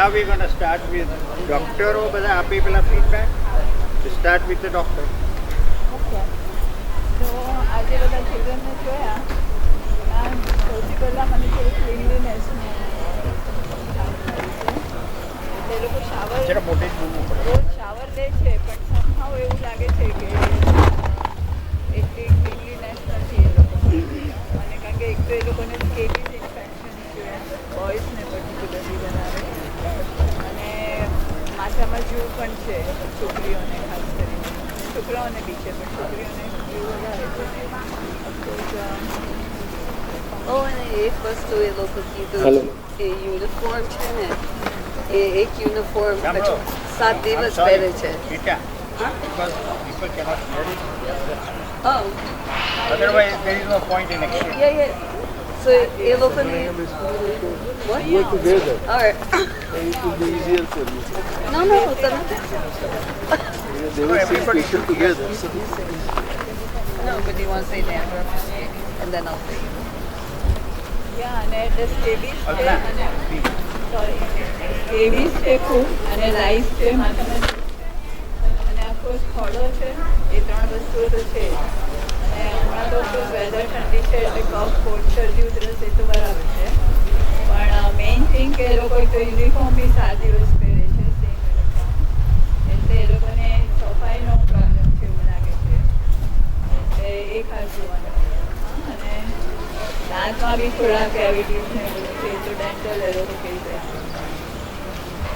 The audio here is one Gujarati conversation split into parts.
now we're going to start with doctor or બધા આપી પેલા feedback. To start with the doctor. Okay તો આજે બધા ચિલ્ડ્રનને જોયા એમાં સૌથી પહેલાં મને થોડું ક્લીનલીનેસનું એ લોકો શાવર જરા મોટે જ બોલવું પડે. રોજ શાવર લે છે પણ સમહાવ એવું લાગે છે કે એટલી ક્લીનલીનેસ નથી એ લોકો અને કારણ કે એક તો એ લોકોને સ્કેબીઝ ઇન્ફેક્શન છે બોયઝને પર્ટિક્યુલરલી બનાવે અને માથામાં જૂ પણ છે છોકરીઓને ખાસ કરીને છોકરાઓને બી છે પણ છોકરીઓને જૂ વધારે છે ઓફકોર્સ અને એક વસ્તુ એ લોકો કીધું કે યુનિફોર્મ છે ને એ એક યુનિફોર્મ સાંભળો. 7 દિવસ પહેરે છે. Rita, Huh? people cannot hear it. Oh, Otherwise, there is no point in exchange. yeah. So એ લોકોની what? Work together. All right. And it will be easier for you. No, તમે They will see patient together. So No, but do you want to say dandruff? And then I'll say. યા અને એટલે સ્કેબીઝ છે અલ્લા. અને સોરી સ્કેબીઝ છે ખૂબ અને રાઈસ છે માથામાં અને ઓફકોર્સ ખોડો છે એ ત્રણ વસ્તુઓ તો છે અને હમણાં તો વેધર ઠંડી છે એટલે કફ કોટ શરદી ઉધરસ એ તો બરાબર છે પણ મેઇન થિંગ કે એ લોકો એક તો યુનિફોર્મ બી 7 દિવસ પહેરે છે સેમ યુનિફોર્મ એટલે એ લોકોને સફાઈનો પ્રોબ્લેમ છે એવું લાગે છે એટલે એ ખાસ જોવાનું અને દાંતમાં બી થોડા કેવિટીઝ ને બધું છે તો ડેન્ટલ એ લોકો કહી દે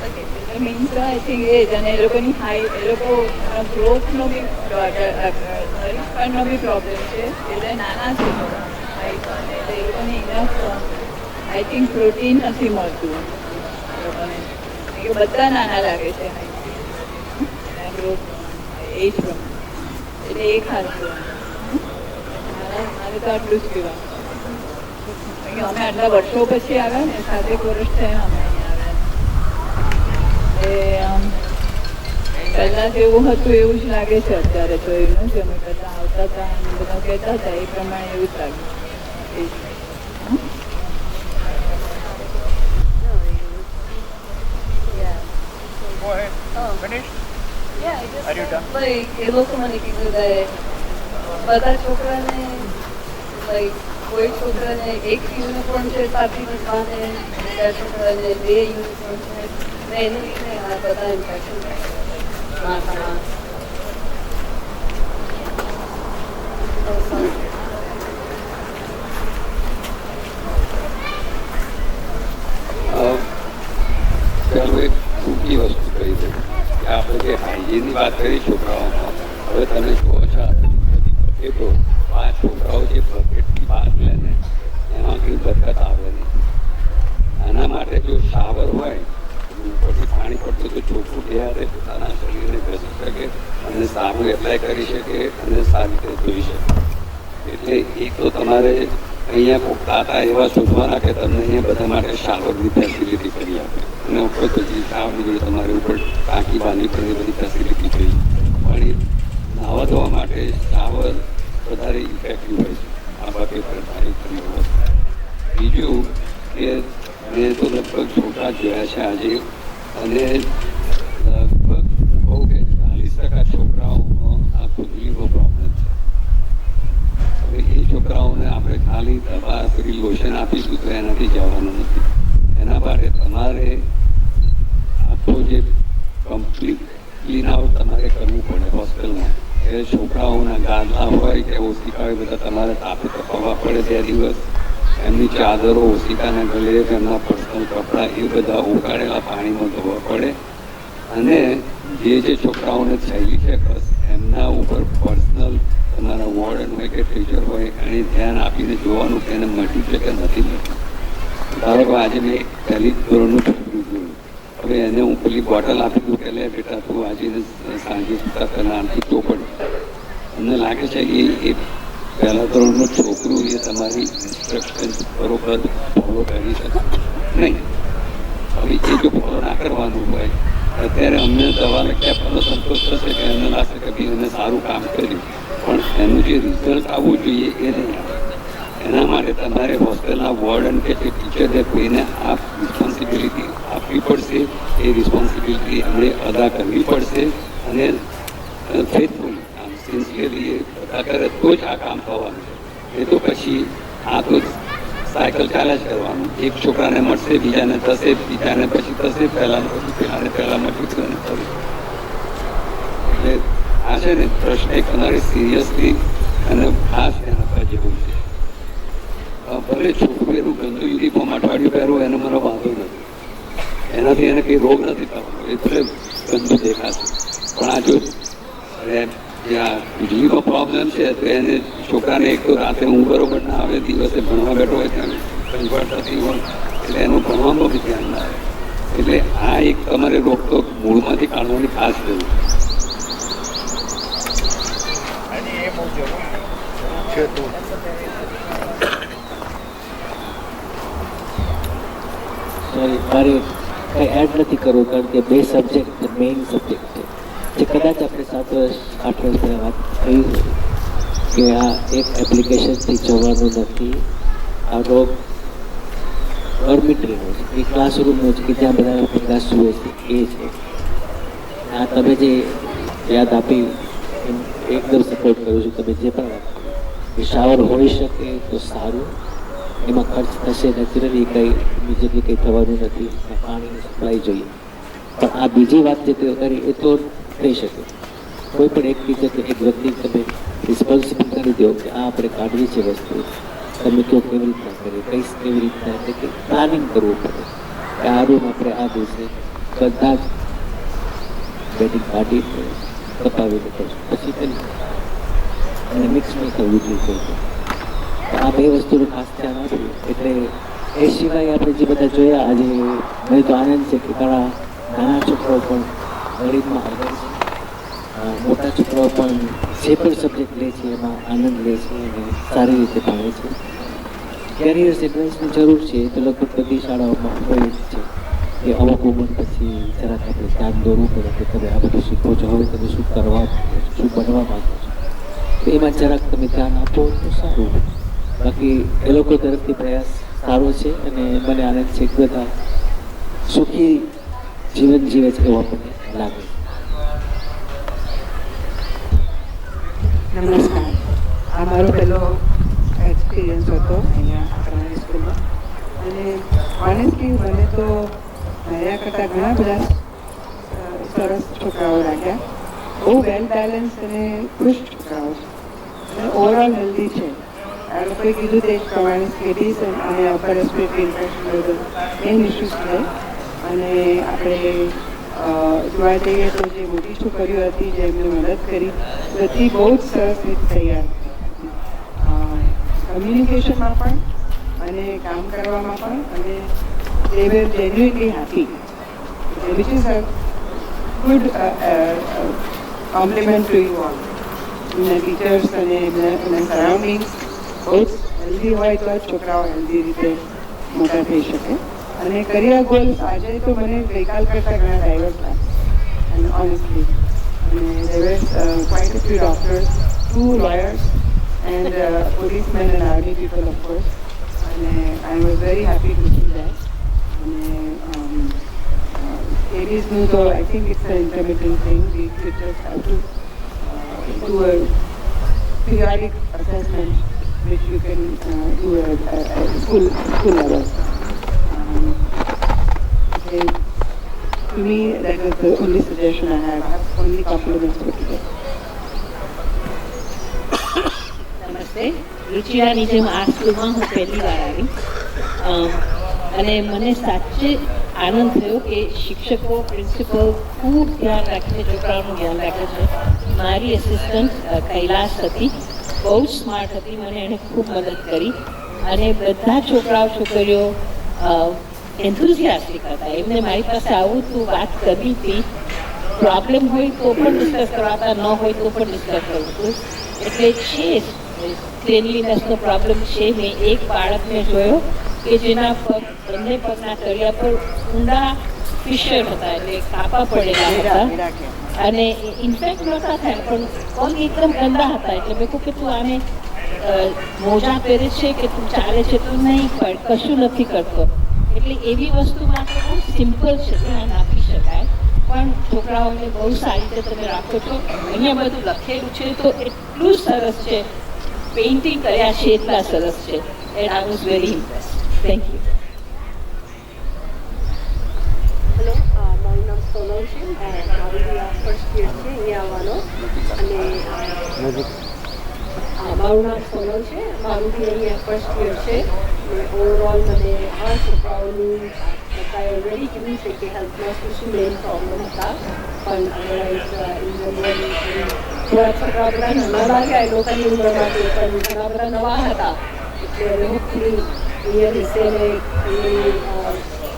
એટલે મીન્સ આઈ થિંક એ જ અને એ લોકોની હાઈ એ લોકો ગ્રોથનો બી નરિશમેન્ટનો બી પ્રોબ્લેમ છે એટલે નાના છે થોડા હાઈટ અને એટલે એ લોકોને ઇનફ આઈ થિંક પ્રોટીન નથી મળતું એ લોકોને કારણ કે બધા નાના લાગે છે હાઈટ ગ્રોથ એજ પ્રમાણે એટલે એ ખાસ જોવાનું મારે તો આટલું જ કહેવાનું કારણ કે અમે આટલા વર્ષો પછી આવ્યા ને 7 વર્ષ થયા અમે અહીંયા આવ્યા એ પહેલાં જેવું હતું એવું જ લાગે છે અત્યારે તો એવું નથી અમે પહેલાં આવતા હતા અને બધા કહેતા હતા એ પ્રમાણે એવું જ લાગે એ જ. Go ahead. Finish. Yeah, I just Are you done? like એ લોકો મને કીધું કે બધા છોકરાને like કોઈ છોકરાને એક યુનિફોર્મ છે 7 દિવસ બાંધે બીજા છોકરાને 2 યુનિફોર્મ છે ને એને લીધે આ બધા ઇન્ફેક્શન માથામાં ચાલો એક ટૂંકી વસ્તુ કહી દઉં કે આપણે જે હાઇજીનની વાત કરી છોકરાઓમાં હવે તમે જુઓ છો આ બધી બકેટો આ છોકરાઓ જે બકેટની બહાર લે ને એમાં કંઈ બરકત આવે નહીં આના માટે જો શાવર હોય ઉપરથી પાણી પડતું તો ચોખ્ખું ત્યારે પોતાના શરીરને ઘસી શકે અને સારું એપ્લાય કરી શકે અને સારી રીતે ધોઈ શકે એટલે એક તો તમારે અહીંયા પોતાતા એવા શોધવાના કે તમને અહીંયા બધા માટે શાવરની ફેસિલિટી કરી આપે અને ઉપર પછી શાવરની જોડે તમારે ઉપર ટાંકી બાંધવી પડે એ બધી ફેસિલિટી જોઈએ પણ એ નાહવા ધોવા માટે શાવર વધારે ઇફેક્ટિવ હોય છે આ બાબતે બીજું કે મેં તો લગભગ છોકરા જોયા છે આજે અને લગભગ કહું કે 40% છોકરાઓનો આ ખુજલીનો પ્રોબ્લેમ છે હવે એ છોકરાઓને આપણે ખાલી દવા કરી લોશન આપીશું તો એનાથી જવાનું નથી એના માટે તમારે આખો જે કમ્પ્લીટ ક્લીન આઉટ તમારે કરવું પડે હોસ્ટેલમાં એ છોકરાઓના ગાદલા હોય કે ઓશિકા હોય બધા તમારે તાપે તપાવવા પડે 2 દિવસ એમની ચાદરો ઓશિકાના ગળે એમના પર્સનલ કપડાં એ બધા ઉકાળેલા પાણીમાં ધોવા પડે અને જે છોકરાઓને થયેલી છે બસ એમના ઉપર પર્સનલ તમારા વોર્ડન હોય કે ટીચર હોય એને ધ્યાન આપીને જોવાનું કે એને મટ્યું છે કે નથી મટ્યું ધારો કે આજે મેં પહેલી ધોરણનું છોકરું જોયું હવે એને હું પેલી બોટલ આપી દઉં કે લે બેટા તું આજે સાંજે સુતા પહેલાં આમથી ચોપડ અમને લાગે છે કે એ પહેલા ધોરણનું છોકરું એ તમારી ઇન્સ્ટ્રક્શન બરોબર ફોલો કરી શકે નહીં હવે એ જો ફોલો ના કરવાનું હોય અત્યારે અમને દવા લખ્યા પણ સંતોષ થશે કે એમને લાગશે કે ભાઈ એને સારું કામ કર્યું પણ એનું જે રિઝલ્ટ આવવું જોઈએ એ નહીં આવે એના માટે તમારે હોસ્ટેલના વોર્ડન કે જે ટીચરને કોઈને આ રિસ્પોન્સિબિલિટી આપવી આપવી પડશે, એ રિસ્પોન્સિબિલિટી એમણે અદા કરવી પડશે અને ફેથફુલી આમ સિન્સિયરલી એ અદા કરે તો જ આ કામ થવાનું છે. એ તો પછી આ તો સાયકલ ચાલ્યા જ કરવાનું. એક છોકરાને મળશે, બીજાને થશે, બીજાને પછી થશે, પહેલાને પછી પેલાને પહેલાં મળ્યું અને થયું. એટલે આ છે ને પ્રશ્ન એક તમારે સિરિયસલી અને ખાસ ધ્યાન આપવા જેવું છે. ભલે છોકરું એનું ગંદુ યુનિફોર્મ અઠવાડિયું પહેરવું એનો મારો વાંધો નથી, એનાથી એને કંઈ રોગ નથી થવાનો, એ ભલે ગંદુ દેખાશે. પણ આ જો જ્યાં વીજળીનો પ્રોબ્લેમ છે તો એને છોકરાને એક તો રાતે ઊંઘ બરોબર ના આવે, દિવસે ભણવા બેઠો હોય ત્યાં કંઈ થતી હોય એટલે એનું ભણવામાં બી ધ્યાન ના આવે. એટલે આ એક તમારે રોકટોક મૂળમાંથી કાઢવાની ખાસ જરૂર અને એ બહુ જરૂરી છે. તો સોરી, મારે કંઈ એડ નથી કરવું કારણ કે બે સબ્જેક્ટ મેઇન સબ્જેક્ટ છે જે કદાચ આપણે 7 વર્ષ 8 વર્ષ પહેલાં વાત થઈ હોય કે આ એક એપ્લિકેશનથી જવાનું નથી. આ રોગ ડોર્મિટરીનો છે, એ ક્લાસરૂમનો છે કે જ્યાં બધા ભેગા સૂવે છે એ છે. આ તમે જે યાદ આપી એકદમ સપોર્ટ કરું છું. તમે જે પણ વાત કરી એ શાવર હોઈ શકે તો સારું, એમાં ખર્ચ થશે, નેચરલી કંઈ ઇમિડિયેટલી કંઈ થવાનું નથી, પાણીની સપ્લાય જોઈએ. પણ આ બીજી વાત જે તે કરી એ તો થઈ શકે. કોઈ પણ એક ટીચર કે એક વ્યક્તિ તમે રિસ્પોન્સિબલ કરી દો કે આ આપણે કાઢવી છે વસ્તુ, તમે કહો કેવી રીતના કરીએ, કઈ કેવી રીતના, એટલે કે પ્લાનિંગ કરવું પડે કે આ રૂમ આપણે આ દિવસે બધા જ બેડિંગ કાઢી કપાવીને કરશું, પછી કરી અને મિક્સ નહીં થવું જોઈએ. આ બે વસ્તુનું ખાસ ધ્યાન આપ્યું. એટલે એ સિવાય આપણે જે બધા જોયા આજે, મને તો આનંદ છે કે ઘણા નાના છોકરાઓ પણ ગણિતમાં આગળ છે, મોટા છોકરાઓ પણ જે પણ સબ્જેક્ટ લે છે એમાં આનંદ લે છે અને સારી રીતે ભણે છે. કેરિયર્સ એડવાઇસની જરૂર છે તો લગભગ બધી શાળાઓમાં હોય જ છે કે અમુક ઉંમર પછી જરાક આપણે ધ્યાન દોરવું પડે કે તમે આ બધું શીખો છો, હવે તમે શું કરવા, શું બનવા માંગો છો, તો એમાં જરાક તમે ધ્યાન આપો તો સારું. બાકી એ લોકો તરફથી પ્રયાસ સારો છે અને મને આનંદ છે કે બધા સુખી જીવન જીવે છે એવું આપણને લાગે છે. નમસ્કાર. આ મારો પહેલો એક્સપિરિયન્સ હતો અહીંયા પ્રાઇમરી સ્કૂલમાં અને ઓનેસ્ટલી મને તો માર્યા કરતાં ઘણા બધા સરસ છોકરાઓ લાગ્યા. બહુ વેલ બેલેન્સ અને ખુશ છોકરાઓ છે અને ઓવરઓલ હેલ્ધી છે. આ લોકોએ કીધું તે જ પ્રમાણે સ્કેટીસ અને અપર રેસ્પિરેટરી ઇન્ફેક્શન બધું મેઇન ઇસ્યુઝ છે. અને આપણે જોવા જઈએ તો જે મોટી છોકરીઓ હતી જે એમને મદદ કરી બધી બહુ જ સરસ રીતે તૈયાર કમ્યુનિકેશનમાં પણ અને કામ કરવામાં પણ, અને they were genuinely happy, which is a good compliment to you all. એમના ટીચર્સ અને એમના સરાઉન્ડિંગ્સ બહુ જ હેલ્ધી હોય તો જ છોકરાઓ હેલ્ધી રીતે મોટા થઈ શકે. અને કરિયર ગોલ્સ આજે તો મને ગઈકાલ કરતાં ઘણા ડાયવર્સ લાગે અને ઓનેસ્ટલી. અને there were quite a few doctors, 2 lawyers and policemen and army people of course. And I was very happy to see that. And scabies so I think it's an intermittent thing. We could just have to do a periodic assessment which you can do at school level. To me that was the only suggestion I have. I have only compliments for today. નમસ્તે. રુચિરાની જેમ આ સ્કૂલમાં હું પહેલી વાર આવી અને મને સાચે આનંદ થયો કે શિક્ષકો, પ્રિન્સિપલ ખૂબ ધ્યાન રાખીને છોકરાઓનું ધ્યાન રાખે છે. મારી એસિસ્ટન્ટ કૈલાસ હતી, બહુ જ સ્માર્ટ હતી, મને એણે ખૂબ મદદ કરી અને બધા છોકરાઓ છોકરીઓ એન્થુઝિયાસ્ટિક હતા. એમને મારી પાસે આવું તું વાત કરવી હતી, પ્રોબ્લેમ હોય તો પણ ડિસ્કસ કરવાતા, ન હોય તો પણ ડિસ્કસ કરવું હતું. એટલે છે ક્લીનલીનેસનો પ્રોબ્લેમ છે. મેં એક બાળકને જોયો કે જેના પગ, બંને પગના તળિયા પર ઊંડા ફિશર હતા, એટલે કાપા પડેલા હતા અને ઇન્ફેક્ટ નહોતા થયા પણ પગ એકદમ ગંદા હતા. એટલે મેં કહું કે તું આને મોજા પહેરે છે કે તું ચાલે છે? તું નહીં પણ કશું નથી કરતો. એટલે એવી વસ્તુ માટે બહુ સિમ્પલ છે, ધ્યાન આપી શકાય. પણ છોકરાઓને બહુ સારી રીતે તમે રાખો છો. અહીંયા બધું લખેલું છે તો એટલું સરસ છે, પેઇન્ટિંગ કર્યા છે એટલા સરસ છે. And I was very impressed. Thank you. Hello, મારું નામ સોનલ છે. મારું ફર્સ્ટ યર છે અહીંયા આવવાનો. અને મારું નામ સોનલ છે. મારું બી અહીંયા ફર્સ્ટ યર છે. અને ઓવરઓલ મને આ છોકરાઓનું ઓલરેડી કીધું છે કે હેલ્થમાં શું મેઇન પ્રોબ્લેમ હતા. પણ થોડા છોકરા બધા નવા લાગ્યા એ લોકોની ઉંમરમાં, પણ ઘણા બધા નવા હતા. એટલે હવે હોપફુલી અહીંયા બેસીને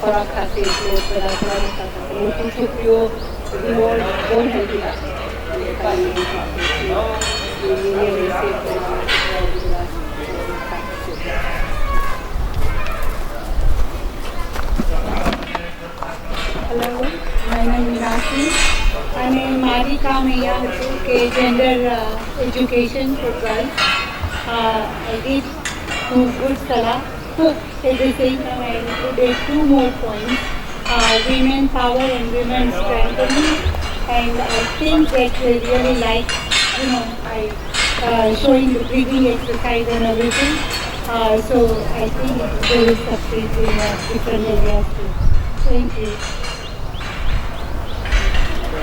ખોરાક ખાશે એટલે બધા થોડા મોટા થશે. મોટી છોકરીઓ બહુ હેલ્ધી લાગશે. અને ખાલી હેલો, મારું નામ મીનાક્ષી અને મારી કામ અહીંયા હતું કે gender education four girls. I did good salah. At the same time, I included 2 more points, women power and women strengthening. And I think that they really like, showing the breathing exercise and everything. So I think they will succeed in different areas too. Thank you.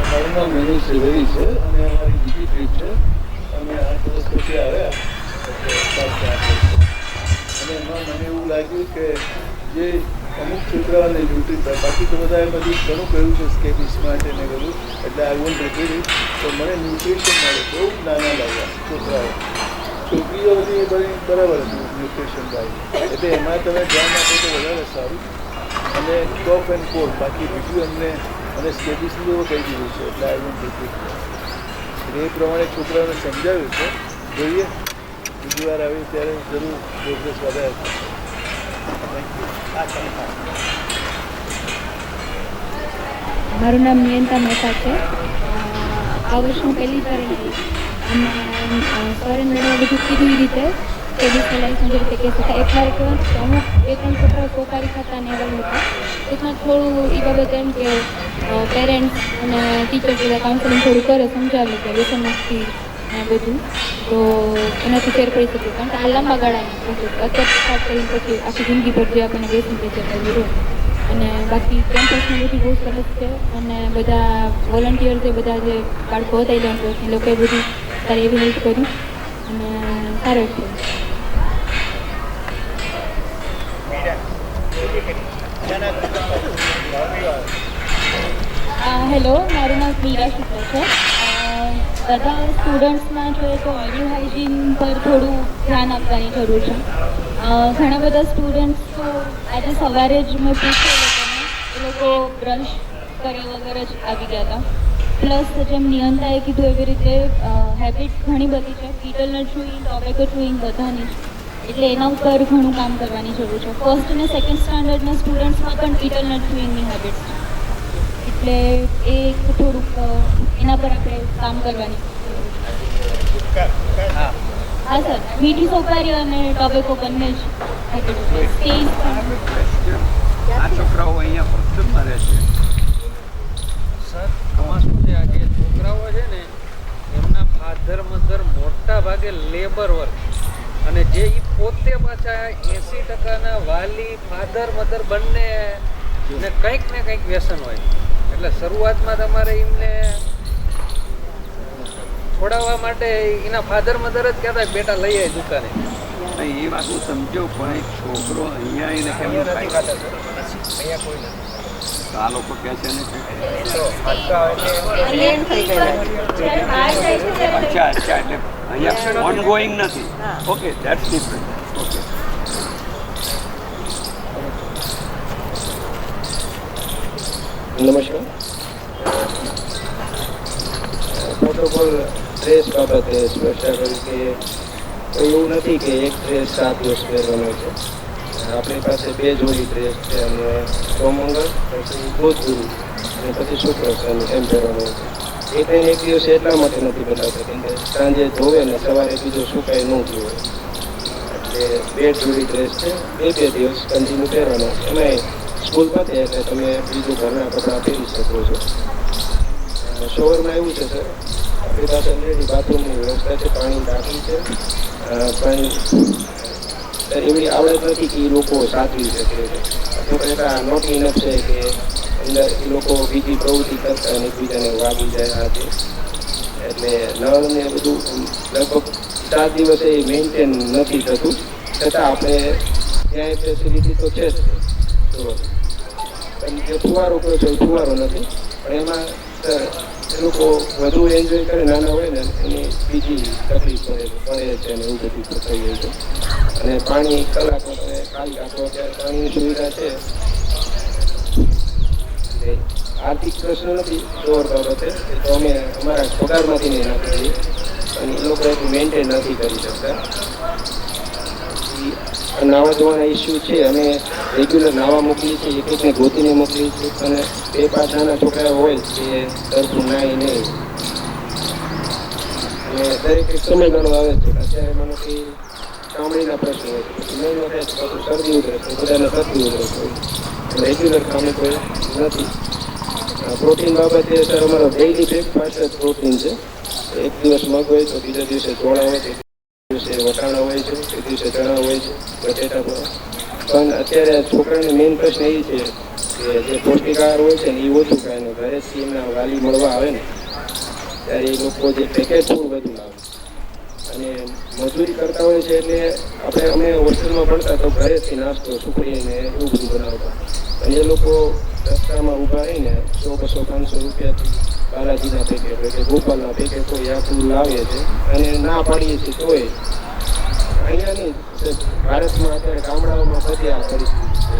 મારું નામ મેનુ શ્રીવરી છે અને અમારી બીજી ટ્રીપ છે. અમે 8 દિવસ પછી આવ્યા અને એમાં મને એવું લાગ્યું કે જે અમુક છોકરાઓને ન્યુટ્રિશન, બાકી તો બધાએ બધું ઘણું કહ્યું છે સ્કેબિસ માટે ને બધું, એટલે આઈ વોન્ટ રિપીટ ઇટ. તો મને ન્યુટ્રિશન મળે, બહુ નાના લાગ્યા છોકરાઓ. છોકરીઓ બધી બરાબર હતું ન્યુટ્રિશન ભાઈ, એટલે એમાં તમે ધ્યાન આપો તો વધારે સારું. અને કફ એન્ડ કોલ્ડ, બાકી બીજું એમને અને સ્કેબિસનું એવું કહી દીધું છે. એટલે આઈ વોન્ટ રિપીટ. એ પ્રમાણે છોકરાઓને સમજાવ્યું છે. જોઈએ બીજી વાર આવી ત્યારે જરૂર પ્રોગ્રેસ વધારે થશે. Thank you. મારું નામ નિયંતા મહેતા છે. આ વર્ષ હું પહેલી વાર આવી અને સરે મેડમે બધું કીધું એ રીતે ટ્રેડિશનલાઇઝેશન જે રીતે કહેતા હતા. એકવાર કહેવાનું કે અમુક 2-3 છોકરાઓ પોકારી ખાતા ને એવા હતા. એટલા થોડું એ બાબત એમ કે પેરેન્ટ્સ અને ટીચર બધા કાઉન્સેલિંગ થોડું કરે, સમજાવે કે વ્યસન મુક્તિ ને બધું, તો એનાથી ફેર પડી શકે. કારણ કે આ લાંબા ગાળાની પ્રોસેસ, અત્યારે સ્ટાર્ટ કરીને પછી આખી જિંદગી પર જે આપણને વ્યસન થઈ જતા હોય. અને બાકી કેમ્પસનું બધું બહુ સરસ છે અને બધા વોલન્ટિયર જે બધા જે બાળકો હતા એ લોકોએ બધું સારી એવી હેલ્પ કરી અને સારો છે. હેલો, મારું નામ મીરા શુક્લ છે. બધા સ્ટુડન્ટ્સમાં જોઈએ તો ઓરલ હાઇજીન પર થોડું ધ્યાન આપવાની જરૂર છે. ઘણા બધા સ્ટુડન્ટ્સ તો આજે સવારે જ મેં પૂછ્યું એ લોકો બ્રશ કર્યા વગર જ આવી ગયા હતા. પ્લસ જેમ નિયંતાએ કીધું એવી રીતે હેબિટ્સ ઘણી બધી છે, પીટલનટ ચુઈંગ, ટોબેકો ચુઈંગ બધાની જ. એટલે એના ઉપર ઘણું કામ કરવાની જરૂર છે. ફર્સ્ટ અને સેકન્ડ સ્ટાન્ડર્ડના સ્ટુડન્ટ્સમાં પણ પીટલનટ ચુઈંગની હેબિટ્સ છે. એટલે એ થોડુંક એના પર આપણે કામ કરવાની. હા સર, મીઠી સોપારી અને ટોબેકો બંને જ આ છોકરાઓ અહીંયા હોસ્ટેલમાં રહે છે. સર આમાં શું છે, આ જે છોકરાઓ છે ને એમના ફાધર મધર મોટા ભાગે લેબર વર્ક, અને જે એ પોતે પાછા 80% વાલી ફાધર મધર બંને ને કંઈક વ્યસન હોય. એટલે શરૂઆતમાં તમારે એમને છોડાવવા માટે એના ફાધર મધર જ કહેતા બેટા લઈ આવી દુકાને. એ વાત હું સમજો, પણ એક છોકરો અહીંયા આવીને કેમ થાય? આ લોકો કહે છે ને અચ્છા એટલે અહીંયા ઓન ગોઈંગ નથી. Okay, that's different. ઓકે, નમસ્કાર. પ્રોટોકોલ ડ્રેસ બાબતે સ્પષ્ટતા કરી કે એવું નથી કે એક ડ્રેસ 7 દિવસ પહેરવાનો છે. આપણી પાસે 2 જોડી ડ્રેસ છે અને સોમંગળ પછી બુધ ગુરુ અને પછી શુક્ર શનિ એમ પહેરવાનું છે. એ કંઈ એક દિવસ એટલા માટે નથી બદલાતા કેમ કે સાંજે ધોવે ને સવારે બીજો સુકાય ન ધોવે. એટલે 2 જોડી ડ્રેસ છે, 2 દિવસ કન્ટિન્યુ પહેરવાનો. એમાં સ્કૂલ પતે એટલે તમે બીજું ઘરના કપડાં પહેરી શકો છો. શોવરમાં એવું છે સર, આપણી પાસે ઓલરેડી બાથરૂમની વ્યવસ્થા છે, પાણી ટાંકી છે, પણ એવી આવડત નથી કે એ લોકો સાચવી શકે છે. અથવા નોટ ઇનફ છે કે અંદર એ લોકો બીજી પ્રવૃત્તિ કરતા અને એકબીજાને વાગી જાય આ તે. એટલે નળ ને બધું લગભગ 7 દિવસે મેન્ટેન નથી થતું, છતાં આપણે ત્યાં ફેસિલિટી તો છે જ. તો તમે જે ફુવારો કહો છો એ ફુવારો નથી, પણ એમાં સર એ લોકો વધુ એન્જોય કરે, નાના હોય ને એની બીજી તકલીફ પડે છે અને એવું બધું થઈ જાય છે. અને પાણી કલાકમાં તમે ખાલી રાખો ત્યારે પાણીની સુવિધા છે. આર્થિક પ્રશ્ન નથી જોર બાબતે, તો અમે અમારા પગારમાંથી નહીં નાખી દઈએ અને એ લોકો એટલું મેન્ટેન નથી કરી શકતા. નાવા ધોવાના ઇસ્યુ છે, અમે રેગ્યુલર નાવા મોકલીએ છીએ, એક એકને ગોતીને મોકલીએ છીએ, અને 2-5 નાના છોકરા હોય કે સરખું નાય નહીં. અને દરેક એક સમયગાળો આવે છે. અત્યારે મને કે ચામડીના પ્રશ્નો હોય છે, નહીં થાય તો બધું શરદી ઉધરસ, બધાને શરદી ઉધરસ હોય. રેગ્યુલર કામે કોઈ નથી. પ્રોટીન બાબતે સર અમારો ડેઇલી બ્રેકફાસ્ટ જ પ્રોટીન છે. એક દિવસ મગ હોય તો બીજા દિવસે ચોળા હોય, એક દિવસે વટાણા હોય છે, એક દિવસે ચણા હોય છે, બટેટા પણ અત્યારે છોકરાને મેઇન પ્રશ્ન એ છે કે જે પૌષ્ટિક આહાર હોય છે ને એ ઓછું ખાય ને ઘરેથી એમના વાલી મળવા આવે ને ત્યારે એ લોકો જે પેકેટ ફૂડ બધું લાવે અને મજૂરી કરતા હોય છે. એટલે અમે હોસ્ટેલમાં ભણતા તો ઘરેથી નાસ્તો સુખડીને એવું બધું બનાવતા, અને એ લોકો રસ્તામાં ઊભા રહીને 100, 200, 500 રૂપિયાથી બાલાજીના પેકેટ હોય કે ગોપાલના પેકેટ હોય આ બધું લાવીએ છીએ અને ના પાડીએ છીએ. તોય અહીંયા નહીં, ભારતમાં અત્યારે ગામડાઓમાં બધી આ પરિસ્થિતિ છે.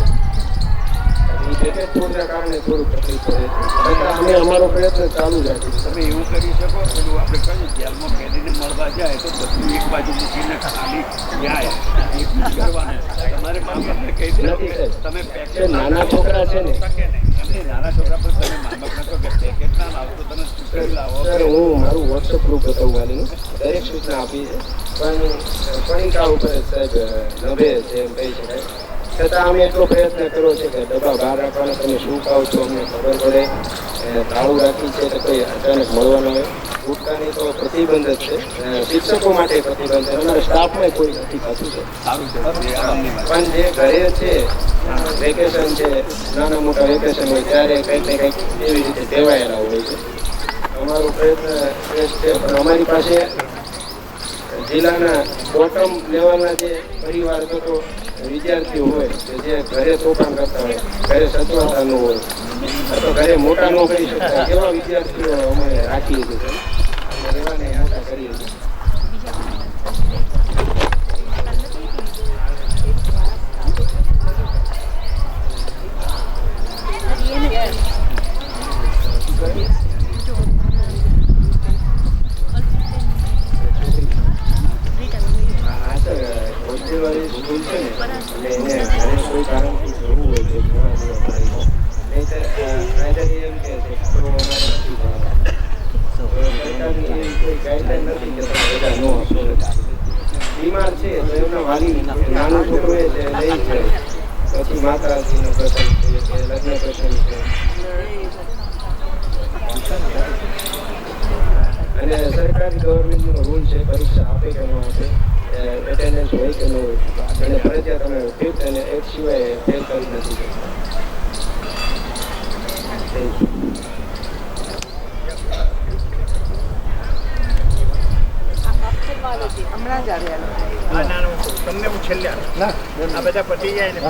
એ પેકેટ ફૂડના કારણે થોડું તકલીફ પડે છે, છતાં અમે અમારો પ્રયત્ન ચાલુ જ રાખીશું. તમે એવું કરી શકો, પેલું આપણે કહ્યું જેલમાં કેદીને મળવા જાય તો બધું એક બાજુ મૂકીને ખાલી જાય કરવાને તમારે મા બાપને કહી દે તમે પેકેટ નાના છોકરા છે ને, નાના છોકરા પર તમે મા બાપને કહો કે પેકેટ ના લાવો તો તમે સુખડી લાવો. સર હું મારું વોટ્સઅપ ગ્રુપ બતાવું વાલીનું, દરેક સૂચના આપી છે, પણ કણિકા ઉપર સાહેબ નભે છે એમ કહી શકાય. છતાં અમે એટલો પ્રયત્ન કર્યો છે કે ડબ્બા બહાર રાખવાના, તમે શું ખાવ છો અમને ખબર પડે. તાળું રાખી છે તો કોઈ અચાનક મળવાનું હોય. ગુટકાની તો પ્રતિબંધ જ છે, શિક્ષકો માટે પ્રતિબંધ છે, અમારા સ્ટાફમાં કોઈ નથી ખાતું છે. પણ જે ઘરે છે વેકેશન છે, નાના મોટા વેકેશન હોય ત્યારે કંઈક ને કંઈક એવી રીતે ટેવાયેલા હોય છે. અમારો પ્રયત્ન શ્રેષ્ઠ છે, પણ અમારી પાસે જિલ્લાના બોટમ લેવલના જે પરિવાર તો વિદ્યાર્થીઓ હોય કે જે ઘરે તોફાન કરતા હોય, ઘરે સચવાતા ન હોય અથવા ઘરે મોટા ન કરી શકતા એવા વિદ્યાર્થીઓ અમે રાખીએ છીએ અને એવાને મોટા કરીએ છીએ. હોસ્ટેલવાળી સ્કૂલ છે ને એટલે એને ઘરે કોઈ કારણથી જવું હોય છે ઘણા દિવસ નહીં તો કાયદા એમ કહે છે તો અમારે નથી સરકારની એવી કોઈ ગાઈડલાઈન નથી કે તમે રજા ન આપો. બીમાર છે તો એમના વાલી નાનો છોકરો એ છે લઈ છે, પછી માતાજીનો પ્રસંગ છે કે લગ્ન પ્રસંગ છે, અને સરકારી ગવર્મેન્ટનો રૂલ છે પરીક્ષા આપે કે ન આપે, એટેન્ડન્સ હોય કે ન હોય, અને ફરજિયાત તમે 5th અને 8th સિવાય ફેલ કરી નથી શકતા. હમણાં જ આવ્યા તમને હું છેલ્લે આ બધા પતી જાય ને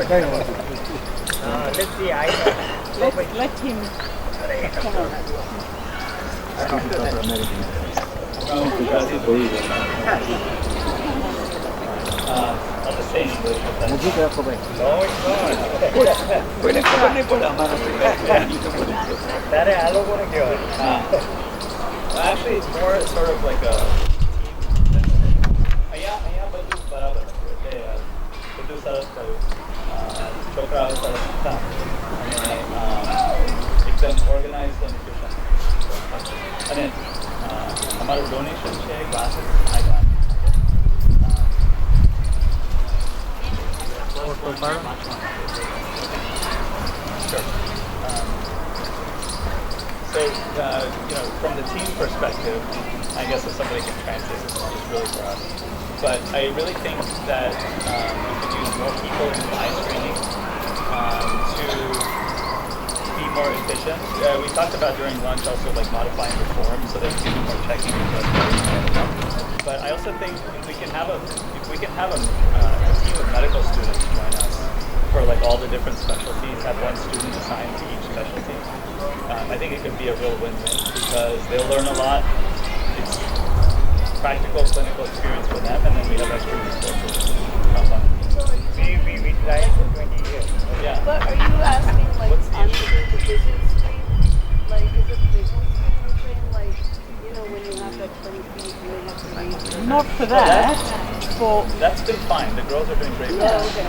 કોઈને ખબર નહીં પડે અમારા તારે આ લોકોને કહેવાય. Actually, it's more sort of like a. અહીંયા બધું બરાબર છે, એટલે બધું સરસ થયું, છોકરાઓ સરસ હતા અને એકદમ ઓર્ગેનાઇઝ અને ટ્યુશન, અને અમારું ડોનેશન છે ક્લાસીસ આવ્યા. Sure. So, from the team perspective, I guess if somebody can translate this is really for us. But I really think that we could use more people in live streaming to be more efficient. We talked about during lunch also like modifying the form so that we can be more checking. But I also think if we can have a team of medical students join us for like all the different specialties, have one student assigned to each specialty. I think it could be a real win-win because they'll learn a lot. It's practical clinical experience for them, and then we have extra resources. We tried for 20 years. Yeah. But are you asking like What's the onto issue? the vision screen? Like is it vision screen thing? Like when you have that 20 feet, you have to read. Not for that. For That's been fine. The girls are doing great. Oh, okay.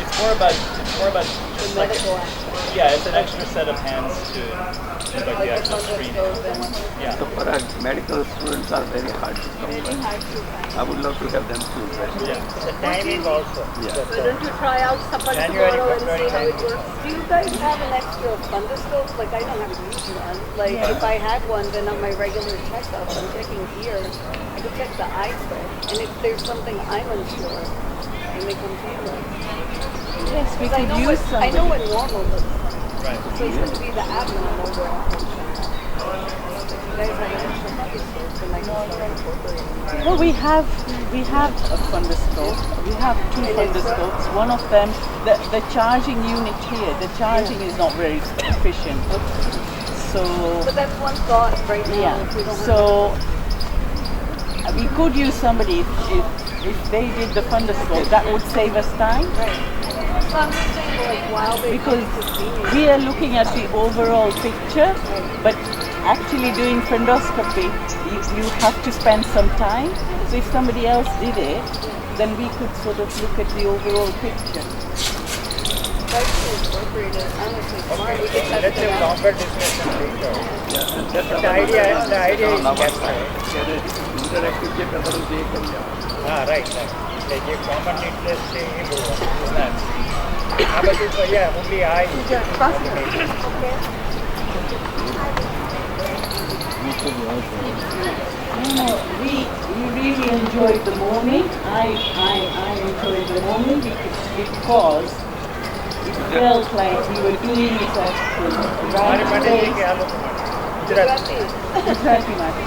It's more about just like medical aspect. it's an extra set of hands to do like the actual screening. Yeah. So for us, medical students are very hard to come by. I would love to have them too. Yeah. The timing also. Yeah. So don't you try out somebody January, tomorrow and see February, how it works? Do you guys have an extra fundoscope? Like I don't have to use one. Like if I had one, then on my regular checkup, I'm checking here. I could check the eye spread, and if there's something I'm unsure, I may come to you. yes, we Because I could know use what I know somebody. what normal looks like. Right. So it's going to be the abnormal where I can check. If you guys have an extra fundoscope, then I can start incorporating it. Well, we have a fundoscope. We have two fundoscopes. One of them, the charging unit here, the charging is not very efficient. So But that's one thought right now. yeah, If we don't so we could use somebody if they did the fundoscope. That would save us time. So I'm just saying, like, while they Because come to see me, we are looking at the overall picture, but actually doing fundoscopy, you have to spend some time. So if somebody else did it, then we could sort of look at the overall picture. try to incorporate it. Honestly, tomorrow we could test Let's it have out. longer discussion later. That's The idea is captured. Interactive જે કરવાનું છે એ કરી લેવાનું. રાઈટ એટલે જે કોમન ઇન્ટરેસ્ટ છે એ બોલવાનું આ બધું તો only I No, we really enjoyed the morning. I enjoyed the morning because it felt like we were doing it at the મારી right માટે છે place. કે આ લોકો ગુજરાતી ગુજરાતી માટે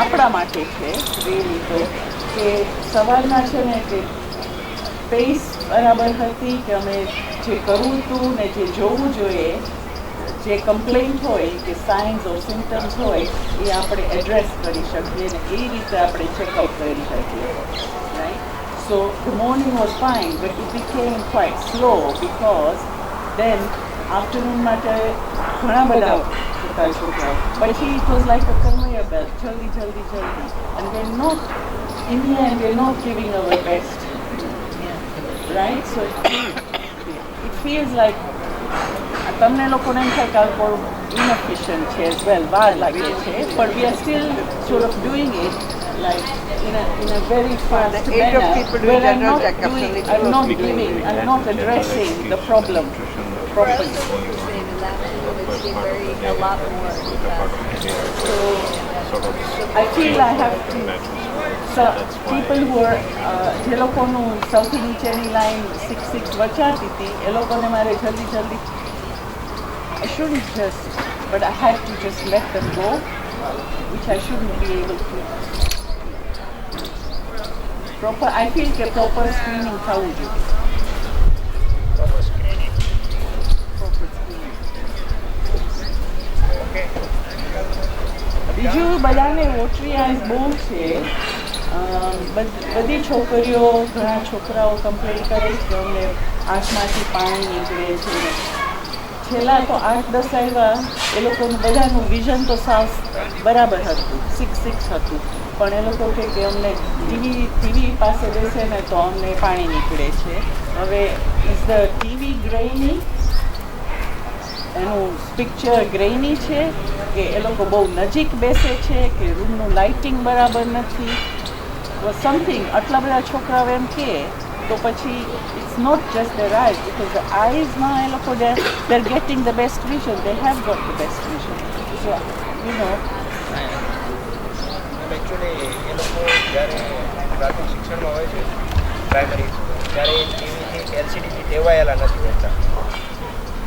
આપણા માટે છે really તો કે સવારના છે ને કે પેસ બરાબર હતી કે અમે જે કરવું હતું ને જે જોવું જોઈએ જે કમ્પ્લેન્ટ હોય કે સાઇન્સ ઓર સિમ્ટમ્સ હોય એ આપણે એડ્રેસ કરી શકીએ ને એ રીતે આપણે ચેકઅપ કરી શકીએ right so the morning was fine but it became quite slow because then afternoon માટે ઘણા બધા હતા છોકરાઓ પછી it was like a conveyor belt જલ્દી જલ્દી જલ્દી and we're not in the end we're not giving our best right so it feels like તમને લોકોને એમ થાય કે આ થોડું inefficient છે as well વાર લાગે છે but we are still sort of doing it like in a very fast the age of manner people doing where general checkups and they I'm not don't do giving, it. I'm not addressing the problem properly. A lot more. So I feel I have to. So people who are જે લોકોનું સૌથી નીચેની લાઈન 6-6 વચાતી હતી એ લોકોને મારે જલ્દી જલ્દી I shouldn't just, but I had to just let them go, which I shouldn't be able to. Proper, I feel કે proper screening થવું જોઈએ. proper screening. Proper screening. Okay. બીજું બધાને વોટરી આઈસ બહુ છે બધી છોકરીઓ ઘણા છોકરાઓ કમ્પ્લેન કરે કે અમને આંખમાંથી પાણી નીકળે છે છેલ્લા તો 8-10 આવ્યા એ લોકોનું બધાનું વિઝન તો સાવ બરાબર હતું 6-6 હતું પણ એ લોકો કહે કે અમને ટીવી પાસે બેસે ને તો અમને પાણી નીકળે છે હવે ઇઝ ધ ટીવી ગ્રેની એનું પિક્ચર ગ્રેની છે કે એ લોકો બહુ નજીક બેસે છે કે રૂમનું લાઇટિંગ બરાબર નથી સમથિંગ આટલા બધા છોકરાઓ એમ કહે તો પછી it's not just the rise because the આઈઝમાં એ લોકો they are getting the best vision, they have got the best vision. So you know actually એ લોકો જ્યારે પ્રાથમિક શિક્ષણમાં હોય છે પ્રાઇમરી, ત્યારે ટીવીથી એલસીડીથી ટેવાયેલા નથી હોતા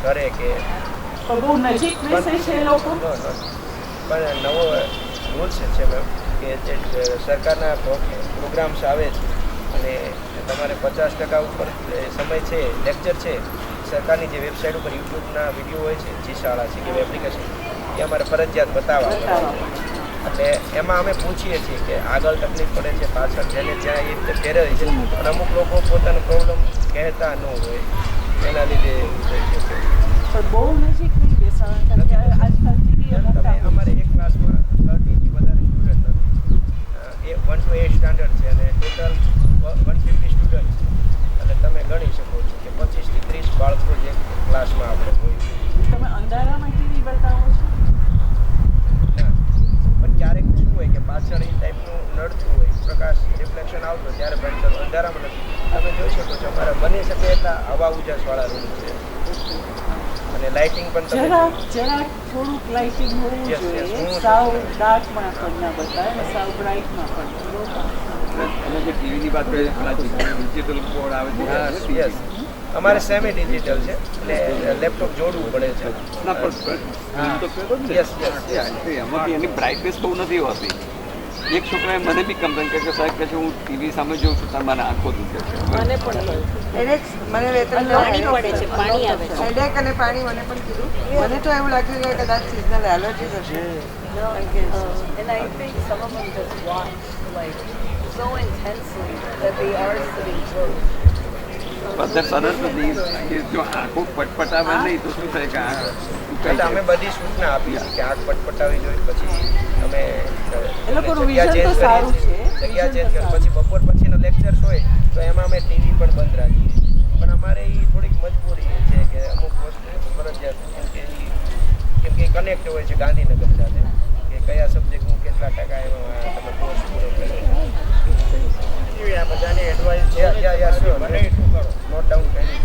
ઘરે કે બહુ નજીક બેસે છે એ લોકો. પણ નવો રૂલ્સ છે મેમ કે જે સરકારના પ્રોગ્રામ્સ આવે છે અને તમારે 50% ઉપર સમય છે, લેક્ચર છે, સરકારની જે વેબસાઇટ ઉપર યુટ્યુબના વિડીયો હોય છે, જી શાળા છે કે એપ્લિકેશન, એ અમારે ફરજિયાત બતાવવા એટલે એમાં અમે પૂછીએ છીએ કે આગળ તકલીફ પડે છે, પાછળ જેને જ્યાં એ રીતે ફેરવે છે, અને અમુક લોકો પોતાનો પ્રોબ્લેમ કહેતા ન હોય એના લીધે બહુ નજીક નહીં બેસાડવા. આજકાલ ટીવી અમારે એક ક્લાસમાં 30થી વધારે સ્ટુડન્ટ નથી, એ 1 to 8 સ્ટાન્ડર્ડ છે અને ટોટલ 150 સ્ટુડન્ટ, એટલે તમે ગણી શકો છો કે 25 થી 30 બાળકો જે ક્લાસમાં આપણે હોય. તમે અંધારામાં ટીવી બતાવો છો? ના, પણ ક્યારેક શું હોય કે પાછળ એ ટાઈપનું નડતું હોય, પ્રકાશ રિફ્લેક્શન આવતો ત્યારે ભણતર અંધારામાં નથી. તમે જોઈ શકો છો અમારા બની શકે એટલા હવા ઉજાસવાળા રૂમ છે અને લાઇટિંગ પણ જરાક થોડુંક લાઇટિંગ હોવું જોઈએ, સાવ ડાર્કમાં પણ ના બતાવે અને સાવ બ્રાઇટમાં પણ. અને જે ટીવીની વાત કરીએ ડિજિટલ બોર્ડ આવે છે, યસ અમારે સેમી ડિજિટલ છે એટલે લેપટોપ જોડવું પડે છે. યસ એમાંથી એની બ્રાઇટનેસ બહુ નથી હોતી. એક છોકરાએ મને બી કમ્પ્લેન કરી કે સાહેબ કે હું ટીવી સામે જોઉં છું ત્યારે મને આંખો દુખે છે. મને પણ મને હેડેક અને પાણી મને પણ કીધું. મને તો એવું લાગ્યું કે કદાચ સિઝનલ એલર્જીસ હશે. And I think some of them just watch like so intensely that they are sitting close. પથ્થર સરસ નથી કે જો આંખો પટપટાવે નહીં તો શું થાય કે એટલે અમે બધી સૂચના આપી કે આંખ પટપટાવી જોઈએ, પછી અમે જગ્યા ચેન્જ કરી, પછી બપોર પછીનો લેક્ચર્સ હોય તો એમાં અમે ટીવી પણ બંધ રાખીએ. પણ અમારે એ થોડીક મજબૂરી છે કે અમુક વસ્તુ ફરજિયાત, કેમ કે કનેક્ટ હોય છે ગાંધીનગર સાથે કે કયા સબ્જેક્ટનું કેટલા ટકા એમાં તમે કોર્સ પૂરો કર્યો. આ બધાની એડવાઇસ મને એટલું કરો નોટ ડાઉન કરી.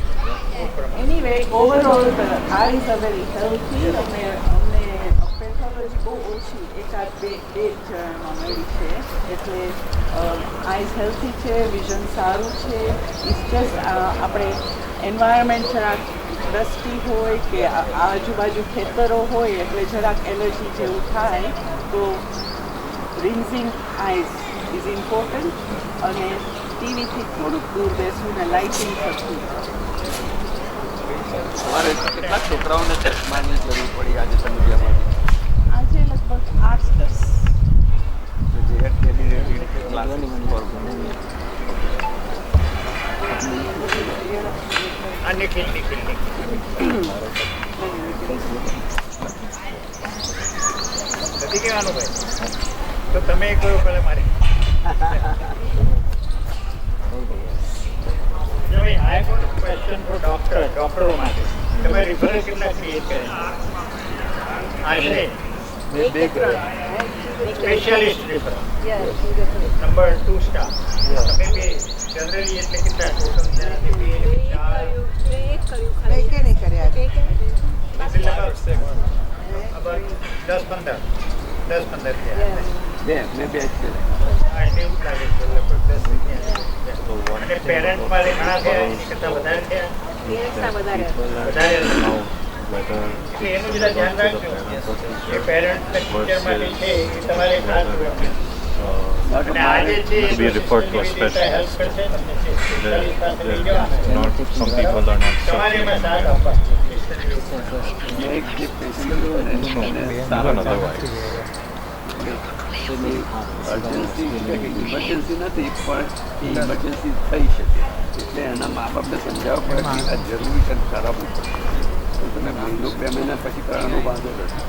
Anyway, overall, the eyes are very healthy. અમને પેથોલોજી બહુ ઓછી, એકાદ બે જણામાં મળી છે, એટલે આઈઝ હેલ્થી છે, વિઝન સારું છે. ઇટ્સ જસ્ટ આપણે એન્વાયરમેન્ટ જરાક ડસ્ટી હોય કે આજુબાજુ ખેતરો હોય એટલે જરાક એલર્જી જેવું થાય, તો રિન્ઝિંગ આઈઝ ઇઝ ઇમ્પોર્ટન્ટ અને ટીવીથી થોડુંક દૂર બેસવું ને લાઇટિંગ થતું. તમારે કેટલા છોકરાઓને ચશ્માની જરૂર પડી આજે તમે જેમાં? આજે લગભગ 8-10. નથી કહેવાનું ભાઈ, તો તમે કયો પડે મારી I have got a question for ડોક્ટરો માટે. તમે રિફરન્સ કેટલા ક્રિએટ કરે? આશરે સ્પેશિયાલિસ્ટ રિફરન્સ, નંબર 2 સ્ટાર. તમે બે જનરલી એટલે કેટલા ટોટલ છે? કે નહીં કર્યા 10-15 થયા. મેં બે જ એવું લાગે છે લગભગ 10 અને પેરેન્ટ્સમાં ઘણા થયા, એની કરતાં વધારે થયા. વધારે એટલે એનું બધા ધ્યાન રાખજો કે પેરેન્ટ્સ ટીચર માટે છે એ તમારે ખાસ અને આજે છે report to a specialist. Some people are not તમારે એમાં સાથ આપવા. ઇમરજન્સી નથી પણ ઇમરજન્સી થઈ શકે, એટલે એના મા બાપને સમજાવવા પડે કે આ જરૂરી છે, કરાવવું પડે. તો તમે મહિનો 2 મહિના પછી કરવાનો વાંધો નથી.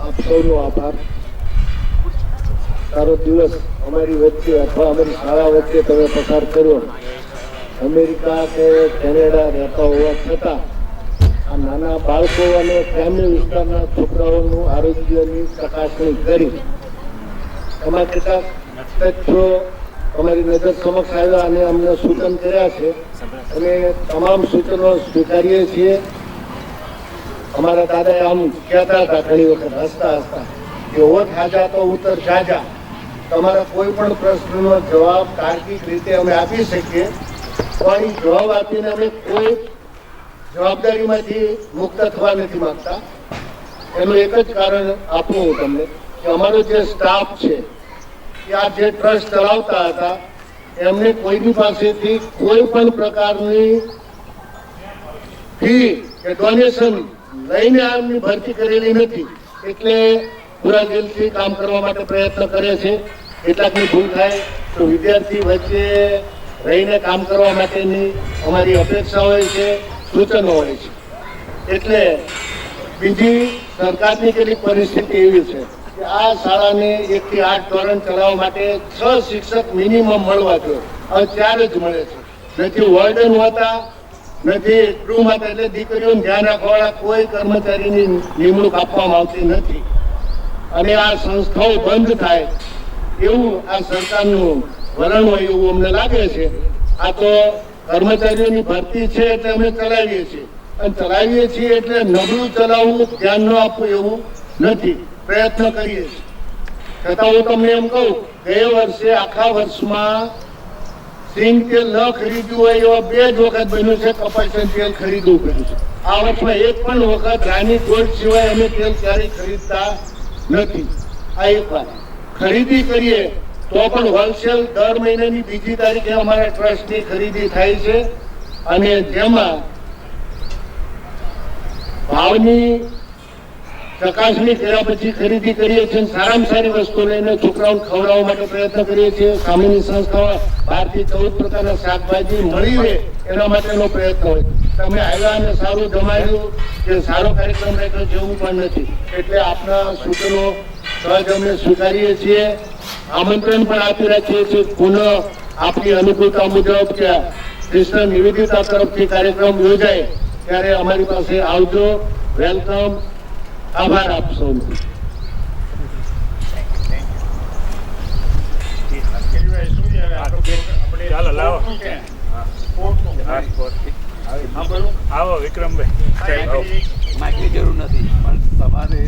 આપ સૌનો આભાર. સારો દિવસ અમારી વચ્ચે અથવા અમારી શાળા વચ્ચે તમે પસાર કર્યો. અમેરિકા કે કેનેડા રહેતા હોવા છતાં આ નાના બાળકો અને ગ્રામ્ય વિસ્તારના છોકરાઓનું આરોગ્યની ચકાસણી કરી એમાં કેટલાક તથ્યો અમારી નજર સમક્ષ આવ્યા અને અમને સૂચન કર્યા છે અને તમામ સૂચનો સ્વીકારીએ છીએ. અમારા દાદાએ આમ કહેતા હતા ઘણી વખત હસતા હસતા કે ઓઠ હાજા તો ઉત્તર જાજા. તમારા કોઈ પણ પ્રશ્નનો જવાબ તાર્કિક રીતે અમે આપી શકીએ, પણ એ જવાબ આપીને અમે કોઈ જવાબદારીમાંથી મુક્ત થવા નથી માંગતા. એનું એક જ કારણ આપું હું તમને કે અમારો જે સ્ટાફ છે કે આ જે ટ્રસ્ટ ચલાવતા હતા એમને કોઈની પાસેથી કોઈ પણ પ્રકારની ફી કે ડોનેશન લઈને આમની ભરતી કરેલી નથી. એટલે પૂરા દિલથી કામ કરવા માટે પ્રયત્ન કરે છે. કેટલાકની ભૂલ થાય તો વિદ્યાર્થી વચ્ચે રહીને કામ કરવા માટેની અમારી અપેક્ષા હોય છે, સૂચનો હોય છે. એટલે બીજી સરકારની કેટલીક પરિસ્થિતિ એવી છે કે આ શાળાને 1 થી 8 ધોરણ ચલાવવા માટે 6 શિક્ષક મિનિમમ મળવા જોઈએ. હવે 4 જ મળે છે. નથી વોર્ડન હોતા, નથી ક્રૂ માટે. એટલે દીકરીઓને ધ્યાન રાખવાવાળા કોઈ કર્મચારીની નિમણૂક આપવામાં આવતી નથી. અને આ સંસ્થાઓ બંધ થાય એવું આ સરકારનું વલણ હોય એવું અમને લાગે છે. આ તો કર્મચારીઓની ભરતી છે એટલે અમે ચલાવીએ છીએ, અને ચલાવીએ છીએ એટલે નબળું ચલાવવું, ધ્યાન ન આપવું એવું નથી. પ્રયત્ન કરીએ છીએ. છતાં હું તમને એમ કહું, ગયા વર્ષે આખા વર્ષમાં સિંગ તેલ ન ખરીદ્યું હોય એવા 2 જ વખત બન્યું છે કપાસિયા તેલ ખરીદવું પડ્યું છે. આ વર્ષમાં એક પણ વખત રાની ગોલ્ડ સિવાય અમે તેલ ક્યારેય ખરીદતા નથી. આ એક વાત. ખરીદી કરીએ તો પણ હોલસેલ દર મહિનાની 2જી તારીખે અમારા ટ્રસ્ટની ખરીદી થાય છે, અને જેમાં ભાવની ચકાસણી કર્યા પછી ખરીદી કરીએ છીએ. સારામાં સારી વસ્તુ લઈને છોકરાઓને ખવડાવવા માટે પ્રયત્ન કરીએ છીએ. સામેની સંસ્થાઓ 12 થી 14 પ્રકારના શાકભાજી મળી રહે એના માટેનો પ્રયત્ન હોય. તમે આવ્યા અને સારું જમાડ્યું કે સારો કાર્યક્રમ રાખ્યો છે એવું પણ નથી. એટલે આપના સૂચનો સહજ અમે સ્વીકારીએ છીએ. આમંત્રણ પણ આપી રાખીએ છીએ. પુનઃ આપની અનુકૂળતા મુજબ કે સિસ્ટર નિવેદિતા તરફથી કાર્યક્રમ યોજાય ત્યારે અમારી પાસે આવજો. વેલકમ. આભાર આપ સૌનો. આવો વિક્રમભાઈ. માગની જરૂર નથી, પણ તમારે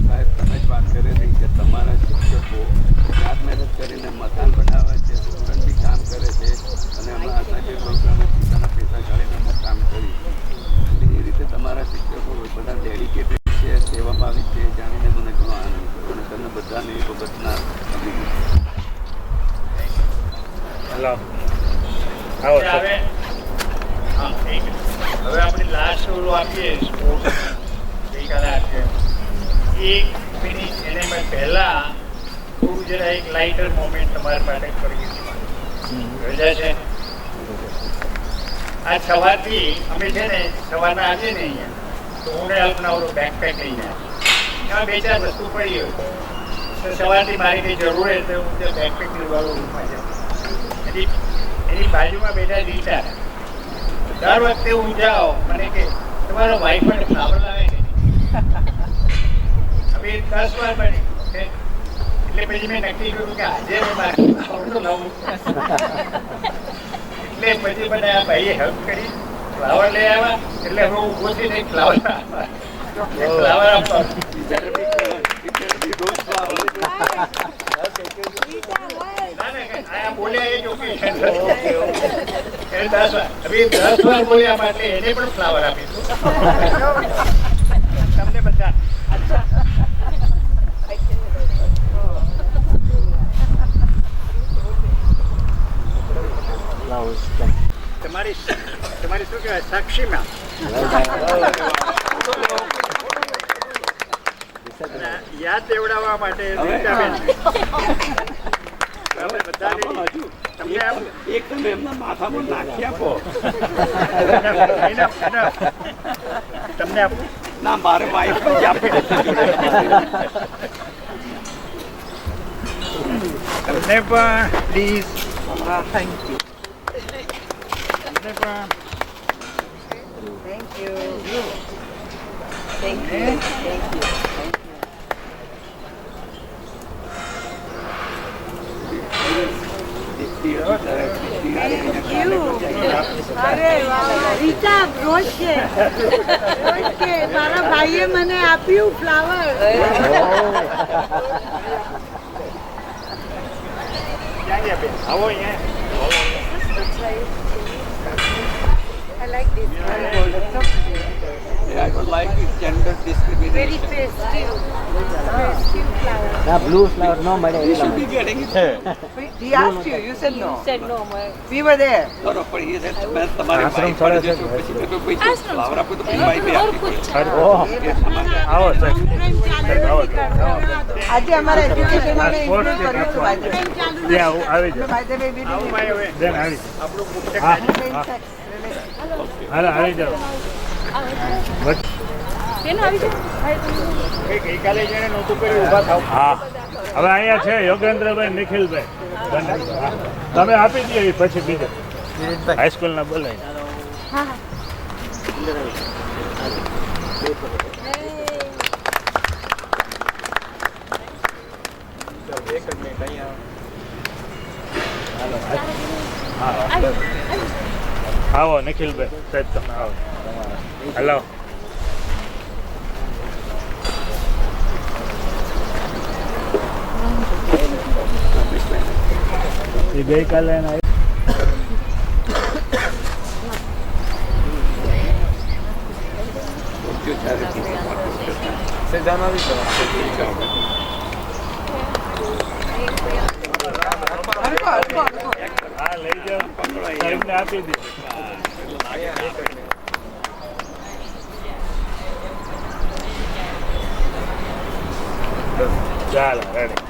સાહેબ તમે જ વાત કરેલી કે તમારા શિક્ષકો રાત મહેનત કરીને મકાન બનાવે છે, સ્ટુડન્ટ બી કામ કરે છે, અને હમણાં આટલા પ્રોગ્રામે પોતાના પૈસા કાઢીને કામ કર્યું. એટલે એ રીતે તમારા શિક્ષકો બધા ડેડિકેટેડ છે, સેવાભાવી છે, જાણીને મને ઘણો આનંદ થયો. અને તમને બધાને એ બાબતના હવે આપણે લાસ્ટ ઓલું આપીએ સ્પોર્ટ્સ ગઈકાલે આપીએ એક મિનિટ એને મેં પહેલા થોડું જરા એક લાઇટર મોમેન્ટ તમારા માટે કરી રજા છે. આ સવારથી અમે છે ને સવારના આવીએ ને અહીંયા તો હું આપના ઓલો બેકપેક લઈને એમાં 2-4 વસ્તુ પડી હોય તો સવારથી મારી કંઈ જરૂર હોય તો હું ત્યાં બેકપેક લેવાળો રૂમમાં જાઉં. એની બાજુમાં બેઠા રીટા દર વખતે હું જાઉં મને કે તમારો વાઈફ પણ ફ્લાવર લાવે કે હવે 10 વાર બની એટલે પછી મેં નક્કી કર્યું કે આજે મેં મારે ફ્લાવર તો લાવું. એટલે પછી મને આ ભાઈએ હેલ્પ કરી, ફ્લાવર લઈ આવ્યા. એટલે હવે ઊભો થઈને એક ફ્લાવર આપવા બોલ્યા એ જ ઓકેશન 10 વાર બોલ્યા માટે એને પણ ફ્લાવર આપીશું તમને બધા. તમારી શું કહેવાય સાક્ષીમાં યાદ દેવડાવવા માટે એક તમે એમના માથામાં નાખી આપો. તમને આપું ના, મારે વાઈફ જ આપે. તમને પણ પ્લીઝ. Thank you. તમને પણ Thank you. Thank you. Thank you. Rita રોજ છે મારા ભાઈએ મને આપ્યું ફ્લાવર આવો અહીંયા I like this. I don't like it, gender discrimination. Very festive. Festive flower. ના બ્લુ ફ્લાવર ન મળે You should be getting it. He asked you. You said no. You said no. We were there. No, no, but he said, मैं तुम्हारे भाई पर जो પછી મેં કોઈ ફ્લાવર આપો તો ભાઈ બે આપી આવો સાહેબ આજે અમારા એજ્યુકેશનમાં મેં ઇન્ક્લુડ કર્યું હતું આજે. ત્યાં આવી જાઓ By the way, we did it. બેન આવી આપણું મુખ્ય હા Same હા sex relation. હાલો આવી જાઓ ગઈકાલે જેને નહોતું કર્યું ઊભા થાવ હા હવે અહીંયા છે યોગેન્દ્રભાઈ નિખિલભાઈ હા. તમે આપી દો એ પછી બીજા હાઈસ્કૂલના બોલાય એક જ મિનિટ અહીંયા આવો નિખિલભાઈ સાહેબ તમે આવો હલો એ ગઈકાલે એના હા લઈ જાઓ સાહેબને આપી દીધું ચાલો રેડી